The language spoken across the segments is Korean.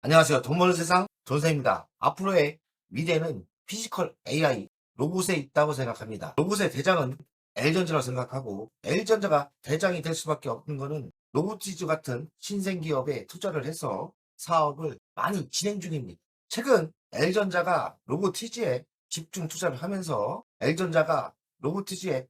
안녕하세요. 돈 버는 세상 존쌤입니다. 앞으로의 미래는 피지컬 AI, 로봇에 있다고 생각합니다. 로봇의 대장은 L전자라고 생각하고 L전자가 대장이 될 수밖에 없는 것은 로보티즈 같은 신생 기업에 투자를 해서 사업을 많이 진행 중입니다. 최근 L전자가 로보티즈에 집중 투자를 하면서 L전자가 로보티즈의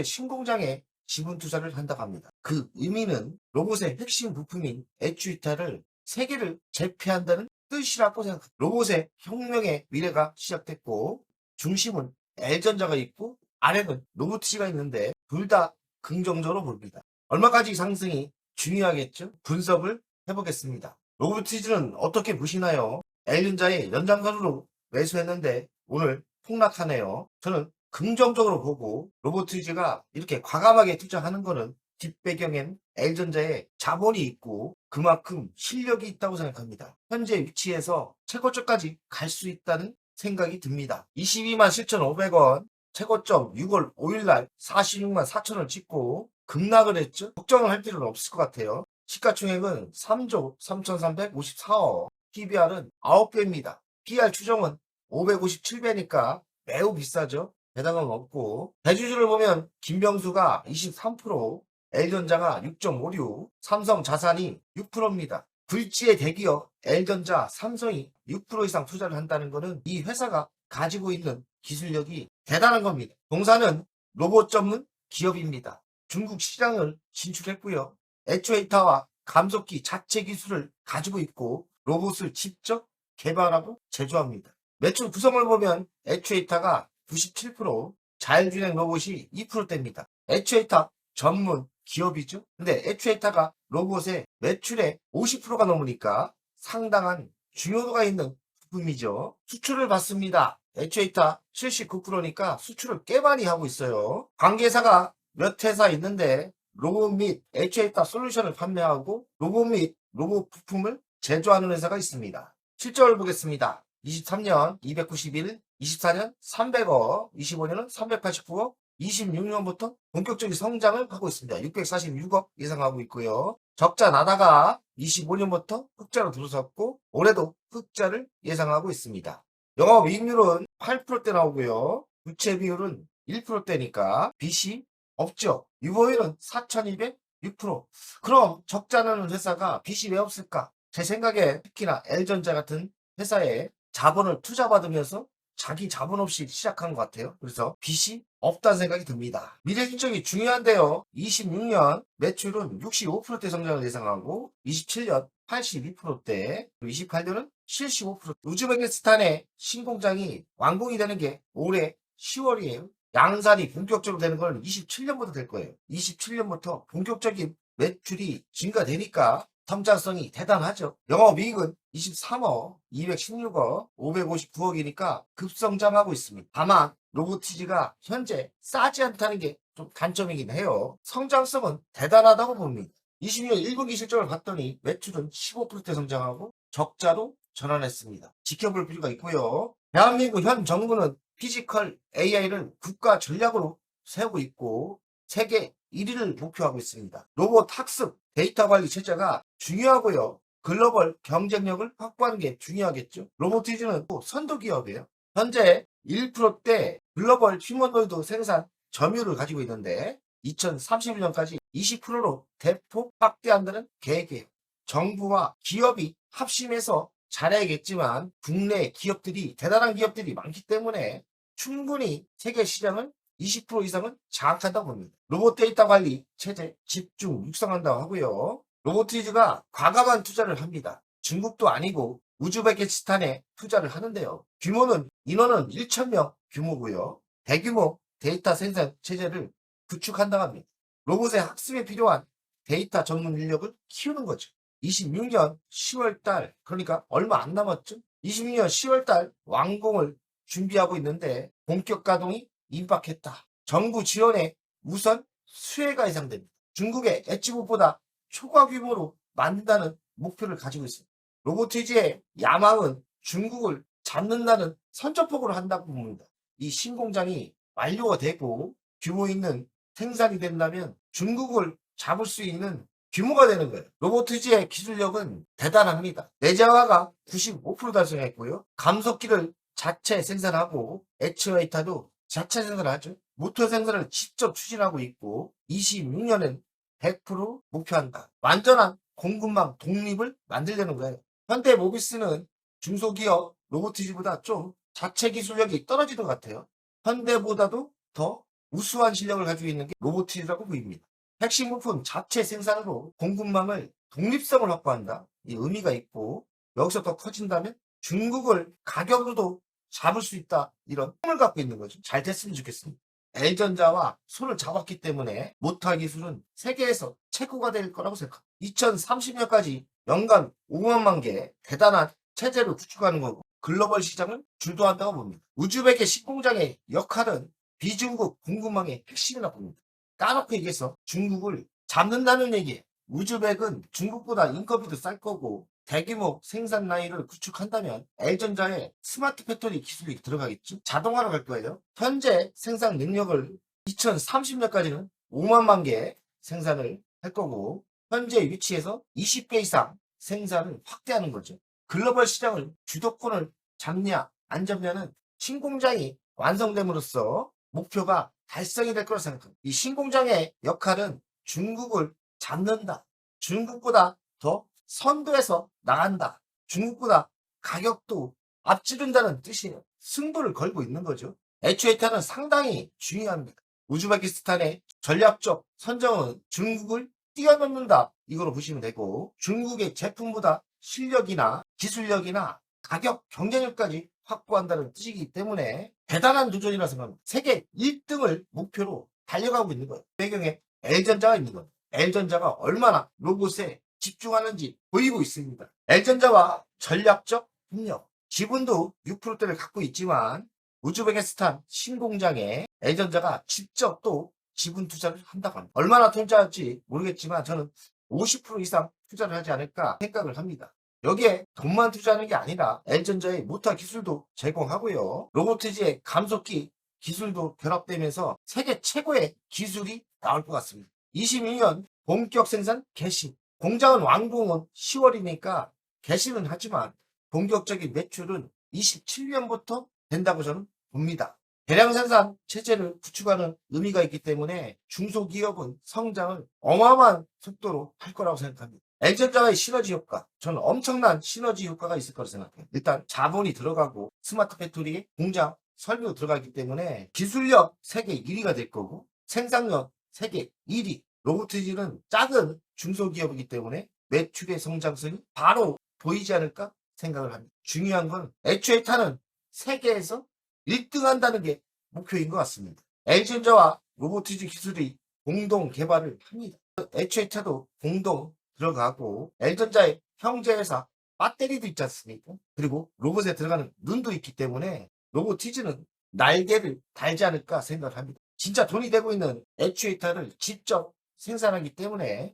신공장에 지분 투자를 한다고 합니다. 그 의미는 로봇의 핵심 부품인 액추에이터를 세계를 제패한다는 뜻이라고 생각합니다. 로봇의 혁명의 미래가 시작됐고 중심은 L전자가 있고 아래는 로보티지가 있는데 둘 다 긍정적으로 봅니다. 얼마까지 상승이 중요하겠죠? 분석을 해보겠습니다. 로보티지는 어떻게 보시나요? L전자의 연장선으로 매수했는데 오늘 폭락하네요. 저는 긍정적으로 보고 로보티지가 이렇게 과감하게 투자하는 거는 뒷배경엔 L전자의 자본이 있고 그만큼 실력이 있다고 생각합니다. 현재 위치에서 최고점까지 갈 수 있다는 생각이 듭니다. 22만 7,500원 최고점 6월 5일날 46만 4천원 찍고 급락을 했죠. 걱정을 할 필요는 없을 것 같아요. 시가총액은 3조 3,354억, PBR은 9배입니다. PR 추정은 557배니까 매우 비싸죠. 배당은 없고 대주주를 보면 김병수가 23%, L전자가 6.56, 삼성 자산이 6%입니다. 불지의 대기업 L전자, 삼성이 6% 이상 투자를 한다는 것은 이 회사가 가지고 있는 기술력이 대단한 겁니다. 동사는 로봇 전문 기업입니다. 중국 시장을 진출했고요. 액추에이터와 감속기 자체 기술을 가지고 있고 로봇을 직접 개발하고 제조합니다. 매출 구성을 보면 액추에이터가 97%, 자율주행 로봇이 2%대입니다. 액추에이터 전문 기업이죠. 근데 액추에이터가 로봇의 매출의 50%가 넘으니까 상당한 중요도가 있는 부품이죠. 수출을 받습니다. 액추에이터 79%니까 수출을 꽤 많이 하고 있어요. 관계사가 몇 회사 있는데 로봇 및 액추에이터 솔루션을 판매하고 로봇 및 로봇 부품을 제조하는 회사가 있습니다. 실적을 보겠습니다. 23년 291, 24년 300억, 25년은 389억, 26년부터 본격적인 성장을 하고 있습니다. 646억 예상하고 있고요. 적자 나다가 25년부터 흑자로 들어섰고 올해도 흑자를 예상하고 있습니다. 영업이익률은 8%대 나오고요. 부채 비율은 1%대니까 빚이 없죠. 유보율은 4,206%. 그럼 적자 나는 회사가 빚이 왜 없을까? 제 생각에 특히나 L전자 같은 회사에 자본을 투자받으면서 자기 자본 없이 시작한 것 같아요. 그래서 빚이 없다는 생각이 듭니다. 미래 실적이 중요한데요. 26년 매출은 65%대 성장을 예상하고 27년 82%대, 28년은 75%. 우즈베키스탄의 신공장이 완공이 되는 게 올해 10월이에요. 양산이 본격적으로 되는 건 27년부터 될 거예요. 27년부터 본격적인 매출이 증가되니까 성장성이 대단하죠. 영업이익은 23억, 216억, 559억이니까 급성장하고 있습니다. 다만 로보티지가 현재 싸지 않다는 게 좀 단점이긴 해요. 성장성은 대단하다고 봅니다. 20년 1분기 실적을 봤더니 매출은 15%대 성장하고 적자로 전환했습니다. 지켜볼 필요가 있고요. 대한민국 현 정부는 피지컬 AI를 국가 전략으로 세우고 있고 세계 1위를 목표하고 있습니다. 로봇 학습 데이터 관리 체제가 중요하고요. 글로벌 경쟁력을 확보하는 게 중요하겠죠. 로보티즈는 또 선도 기업이에요. 현재 1%대 글로벌 휴머노이드 생산 점유율을 가지고 있는데 2031년까지 20%로 대폭 확대한다는 계획이에요. 정부와 기업이 합심해서 잘해야겠지만 국내 기업들이 대단한 기업들이 많기 때문에 충분히 세계 시장을 20% 이상은 장악한다고 봅니다. 로봇 데이터 관리 체제 집중 육성한다고 하고요. 로보티즈가 과감한 투자를 합니다. 중국도 아니고 우즈베키스탄에 투자를 하는데요. 규모는 인원은 1,000명 규모고요. 대규모 데이터 생산 체제를 구축한다고 합니다. 로봇의 학습에 필요한 데이터 전문 인력을 키우는 거죠. 26년 10월 달, 그러니까 얼마 안 남았죠? 26년 10월 달 완공을 준비하고 있는데 본격 가동이 임박했다. 정부 지원에 우선 수혜가 예상됩니다. 중국의 엣지봇보다 초과 규모로 만든다는 목표를 가지고 있습니다. 로보티지의 야망은 중국을 잡는다는 선전포고를 한다고 봅니다. 이 신공장이 완료가 되고 규모 있는 생산이 된다면 중국을 잡을 수 있는 규모가 되는 거예요. 로보티지의 기술력은 대단합니다. 내장화가 95% 달성했고요. 감속기를 자체 생산하고 액추에이터도 자체 생산하죠. 모터 생산을 직접 추진하고 있고 26년엔 100% 목표한다. 완전한 공급망 독립을 만들려는 거예요. 현대 모비스는 중소기업 로보티지보다 좀 자체 기술력이 떨어지는 것 같아요. 현대보다도 더 우수한 실력을 가지고 있는 게 로보티지라고 보입니다. 핵심 부품 자체 생산으로 공급망을 독립성을 확보한다. 이 의미가 있고 여기서 더 커진다면 중국을 가격으로도 잡을 수 있다. 이런 꿈을 갖고 있는 거죠. 잘 됐으면 좋겠습니다. L전자와 손을 잡았기 때문에 모터 기술은 세계에서 최고가 될 거라고 생각합니다. 2030년까지 연간 5만만 개 대단한 체제를 구축하는 거고 글로벌 시장을 주도한다고 봅니다. 우즈벡의 신공장의 역할은 비중국 공급망의 핵심이라고 봅니다. 까놓고 얘기해서 중국을 잡는다는 얘기예요. 우즈벡은 중국보다 인건비도 쌀 거고 대규모 생산 라인을 구축한다면 L전자의 스마트 팩토리 기술이 들어가겠죠. 자동화로 갈 거예요. 현재 생산 능력을 2030년까지는 5만만 개 생산을 할 거고 현재 위치에서 20배 이상 생산을 확대하는 거죠. 글로벌 시장을 주도권을 잡냐 안 잡냐는 신공장이 완성됨으로써 목표가 달성이 될 거라고 생각합니다. 이 신공장의 역할은 중국을 잡는다. 중국보다 더 선도해서 나간다. 중국보다 가격도 앞지른다는 뜻이에요. 승부를 걸고 있는 거죠. 액추에이터는 상당히 중요합니다. 우즈베키스탄의 전략적 선정은 중국을 뛰어넘는다. 이걸로 보시면 되고 중국의 제품보다 실력이나 기술력이나 가격 경쟁력까지 확보한다는 뜻이기 때문에 대단한 도전이라 생각합니다. 세계 1등을 목표로 달려가고 있는 거예요. 배경에 L전자가 있는 거예요. L전자가 얼마나 로봇에 집중하는지 보이고 있습니다. L전자와 전략적 협력. 지분도 6%대를 갖고 있지만 우즈베키스탄 신공장에 L전자가 직접 또 지분 투자를 한다고 합니다. 얼마나 투자할지 모르겠지만 저는 50% 이상 투자를 하지 않을까 생각을 합니다. 여기에 돈만 투자하는 게 아니라 L전자의 모터 기술도 제공하고요. 로보티지의 감속기 기술도 결합되면서 세계 최고의 기술이 나올 것 같습니다. 22년 본격 생산 개시. 공장은 완공은 10월이니까 개시는 하지만 본격적인 매출은 27년부터 된다고 저는 봅니다. 대량 생산 체제를 구축하는 의미가 있기 때문에 중소기업은 성장을 어마어마한 속도로 할 거라고 생각합니다. L전자의 시너지 효과, 저는 엄청난 시너지 효과가 있을 거라고 생각해요. 일단 자본이 들어가고 스마트 팩토리에 공장 설비도 들어가기 때문에 기술력 세계 1위가 될 거고 생산력 세계 1위. 로보티지는 작은 중소기업이기 때문에 매출의 성장성이 바로 보이지 않을까 생각을 합니다. 중요한 건 액추에이터는 세계에서 1등 한다는 게 목표인 것 같습니다. L전자와 로보티지 기술이 공동 개발을 합니다. 액추에이터도 공동 들어가고 L전자의 형제회사 배터리도 있지 않습니까? 그리고 로봇에 들어가는 눈도 있기 때문에 로보티지는 날개를 달지 않을까 생각을 합니다. 진짜 돈이 되고 있는 액추에이터를 직접 생산하기 때문에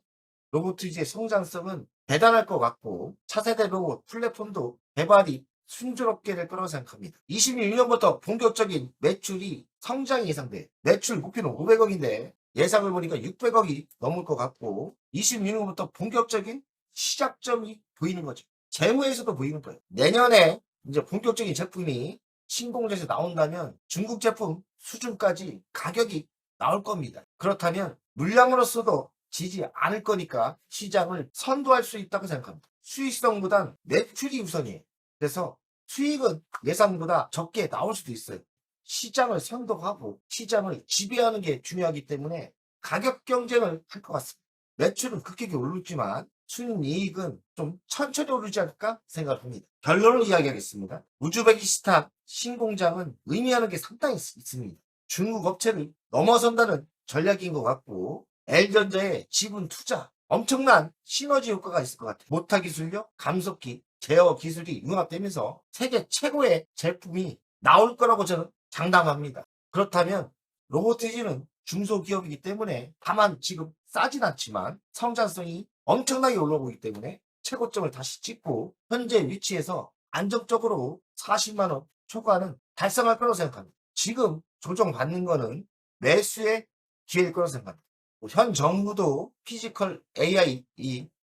로보티지의 성장성은 대단할 것 같고 차세대 로봇 플랫폼도 개발이 순조롭게 될 거라고 생각합니다. 26년부터 본격적인 매출이 성장이 예상돼. 매출 목표는 500억인데 예상을 보니까 600억이 넘을 것 같고 26년부터 본격적인 시작점이 보이는 거죠. 재무에서도 보이는 거예요. 내년에 이제 본격적인 제품이 신공장에서 나온다면 중국 제품 수준까지 가격이 나올 겁니다. 그렇다면 물량으로서도 지지 않을 거니까 시장을 선도할 수 있다고 생각합니다. 수익성보단 매출이 우선이에요. 그래서 수익은 예상보다 적게 나올 수도 있어요. 시장을 선도하고 시장을 지배하는 게 중요하기 때문에 가격 경쟁을 할 것 같습니다. 매출은 급격히 오르지만 순이익은 좀 천천히 오르지 않을까 생각합니다. 결론을 이야기하겠습니다. 우즈베키스탄 신공장은 의미하는 게 상당히 있습니다. 중국 업체를 넘어선다는 전략인 것 같고 L전자의 지분 투자 엄청난 시너지 효과가 있을 것 같아요. 모터 기술력, 감속기, 제어 기술이 융합되면서 세계 최고의 제품이 나올 거라고 저는 장담합니다. 그렇다면 로보티지는 중소기업이기 때문에 다만 지금 싸진 않지만 성장성이 엄청나게 올라오기 때문에 최고점을 다시 찍고 현재 위치에서 안정적으로 40만원 초과는 달성할 거라고 생각합니다. 지금 조정받는 거는 매수의 기회일 거라고 생각합니다. 현 정부도 피지컬 AI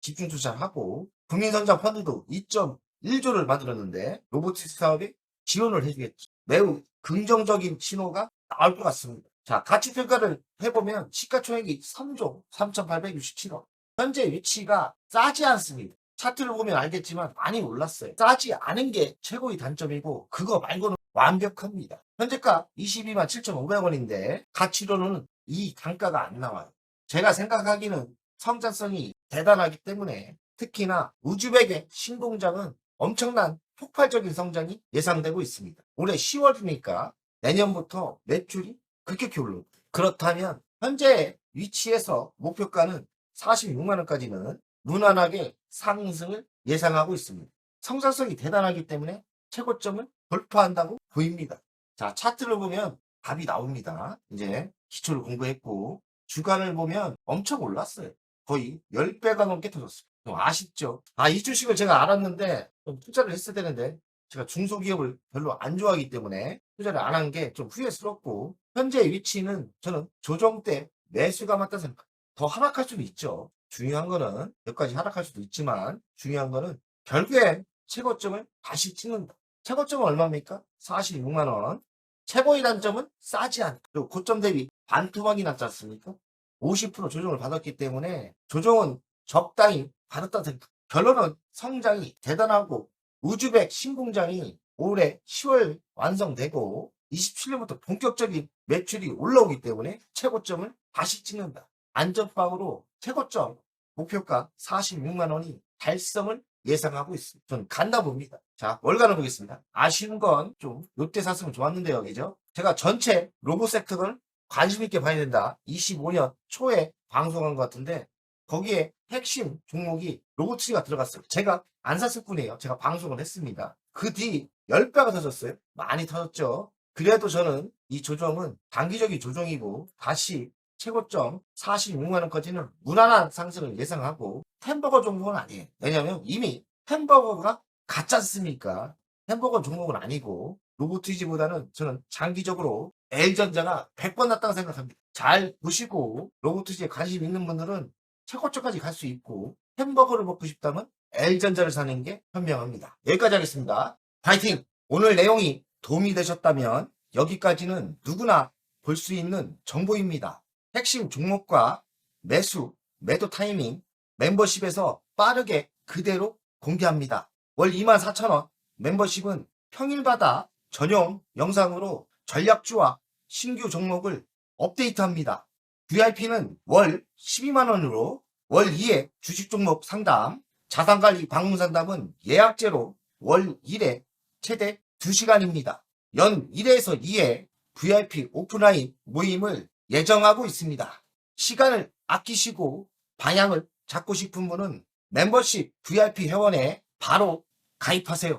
집중 투자를 하고 국민성장 펀드도 2.1조를 만들었는데 로보틱스 사업에 지원을 해주겠죠. 매우 긍정적인 신호가 나올 것 같습니다. 자, 가치평가를 해보면 시가총액이 3조 3,867억. 현재 위치가 싸지 않습니다. 차트를 보면 알겠지만 많이 올랐어요. 싸지 않은 게 최고의 단점이고 그거 말고는 완벽합니다. 현재가 22만 7,500원인데 가치로는 이 단가가 안 나와요. 제가 생각하기는 성장성이 대단하기 때문에 특히나 우즈벡의 신공장은 엄청난 폭발적인 성장이 예상되고 있습니다. 올해 10월이니까 내년부터 매출이 급격히 오릅니다. 그렇다면 현재 위치에서 목표가는 46만 원까지는 무난하게 상승을 예상하고 있습니다. 성장성이 대단하기 때문에 최고점을 돌파한다고 보입니다. 자, 차트를 보면 답이 나옵니다. 이제 기초를 공부했고 주간을 보면 엄청 올랐어요. 거의 10배가 넘게 터졌어요. 좀 아쉽죠. 이 주식을 제가 알았는데 좀 투자를 했어야 되는데 제가 중소기업을 별로 안 좋아하기 때문에 투자를 안 한 게 좀 후회스럽고 현재 위치는 저는 조정 때 매수가 맞다 생각. 더 하락할 수도 있죠. 중요한 거는 여기까지 하락할 수도 있지만 중요한 거는 결국엔 최고점을 다시 찍는다. 최고점은 얼마입니까? 46만 원. 최고의 단점은 싸지 않다. 그리고 고점 대비 반토막이 났지 않습니까? 50% 조정을 받았기 때문에 조정은 적당히 받았다 생각. 결론은 성장이 대단하고 우즈벡 신공장이 올해 10월 완성되고 27년부터 본격적인 매출이 올라오기 때문에 최고점을 다시 찍는다. 안전빵으로 최고점 목표가 46만 원이 달성을 예상하고 있습니다. 저는 간다 봅니다. 자, 월간을 보겠습니다. 아쉬운 건 좀 롯데 샀으면 좋았는데요. 그죠? 제가 전체 로봇 섹터를 관심 있게 봐야 된다. 25년 초에 방송한 것 같은데 거기에 핵심 종목이 로보트가 들어갔어요. 제가 안 샀을 뿐이에요. 제가 방송을 했습니다. 그 뒤 10배가 터졌어요. 많이 터졌죠. 그래도 저는 이 조정은 단기적인 조정이고 다시 최고점 46만 원까지는 무난한 상승을 예상하고 햄버거 종목은 아니에요. 왜냐하면 이미 햄버거가 같지 않습니까? 햄버거 종목은 아니고 로보티지보다는 저는 장기적으로 L전자가 100번 낫다고 생각합니다. 잘 보시고 로보티지에 관심 있는 분들은 최고점까지 갈 수 있고 햄버거를 먹고 싶다면 L전자를 사는 게 현명합니다. 여기까지 하겠습니다. 파이팅! 오늘 내용이 도움이 되셨다면 여기까지는 누구나 볼 수 있는 정보입니다. 핵심 종목과 매수, 매도 타이밍 멤버십에서 빠르게 그대로 공개합니다. 월 24,000원 멤버십은 평일마다 전용 영상으로 전략주와 신규 종목을 업데이트합니다. VIP는 월 12만원으로 월 2회 주식 종목 상담, 자산관리 방문 상담은 예약제로 월 1회 최대 2시간입니다. 연 1회에서 2회 VIP 오프라인 모임을 예정하고 있습니다. 시간을 아끼시고 방향을 잡고 싶은 분은 멤버십 VIP 회원에 바로 가입하세요.